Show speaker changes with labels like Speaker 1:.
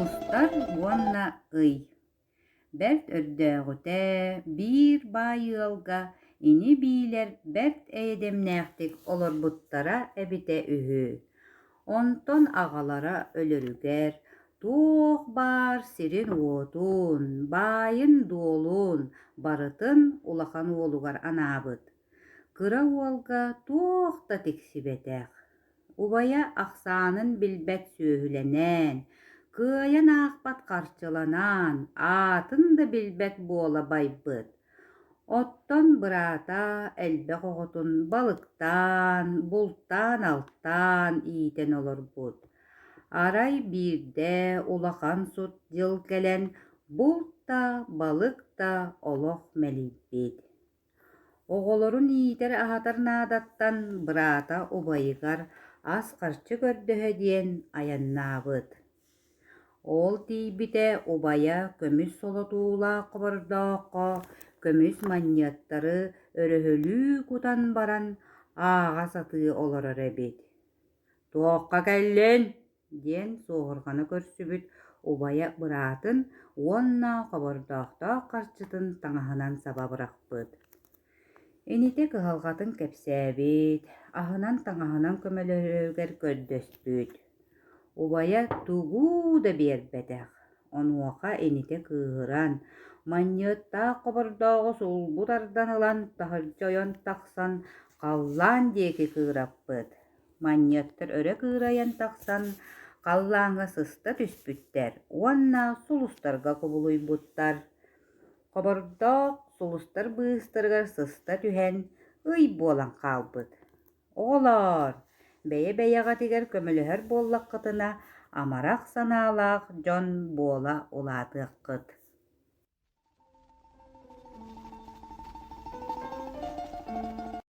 Speaker 1: Улустар уонна ый. Бәрт өрдөөҕүтэ биир баайыалга ини биилэр бәрт эйэдэмнээхтик олорбуттара эбитэ үһү. Онтон аҕалара өлөрүгэр туох баар сирин уотуун, баайын дуолуун барытын улахан уолугар анаабыт. Кыра уолга туох да тиксибэтэх. Убая ахсаанын билбэт сүөһүлэнэн, кыайан аахпат харчыланан, аатын да билбэт буола байбыт. Оттон быраата элбэх оҕотун балыктаан, бултаан алттаан иитэн олорбут. Арай биирдэ улахан сут дьыл кэлэн булт да, балык да олох мэлийбит. Оҕолорун иитэр аһатар наадаттан быраата убайыгар ас харчы көрдөһө диэн аяннаабыт. Ол тиийбитэ убая көмүс солотуулаах хобордооххо көмүс манньыаттары өрөһөлүү кутан баран ааҕа сатыы олорор эбит. «Туохха кэллин» диэн суоһурҕаны көрсүбүт убая быраатын уонна хобордоохтоох харчытын таҥаһынан сабабырахпыт. Ините кыһалҕатын кэпсээбит, аһынан таҥаһынан көмөлөрүөгэр көрдөспүт. Убая тугуу да биэрбэтэх. Онуоха ините кыыһыран, манньыаттаах хобордоого сулбут ардан ылан таһырдьа ойон тахсан халлаан диэки кыыраппыт. Манньыаттар өрө кыырайан тахсан халлааҥҥа сыста түспүттэр, уонна сулустарга кубулуйбуттар. Хобордоох сулустар быыстарыгар сыста түһэн ый буолан хаалбыт. «Оҕолоор, бэйэ-бэйэҕэтигэр көмөлөһөр буоллаххытына амарах санаалаах дьон буола улаатыаххыт».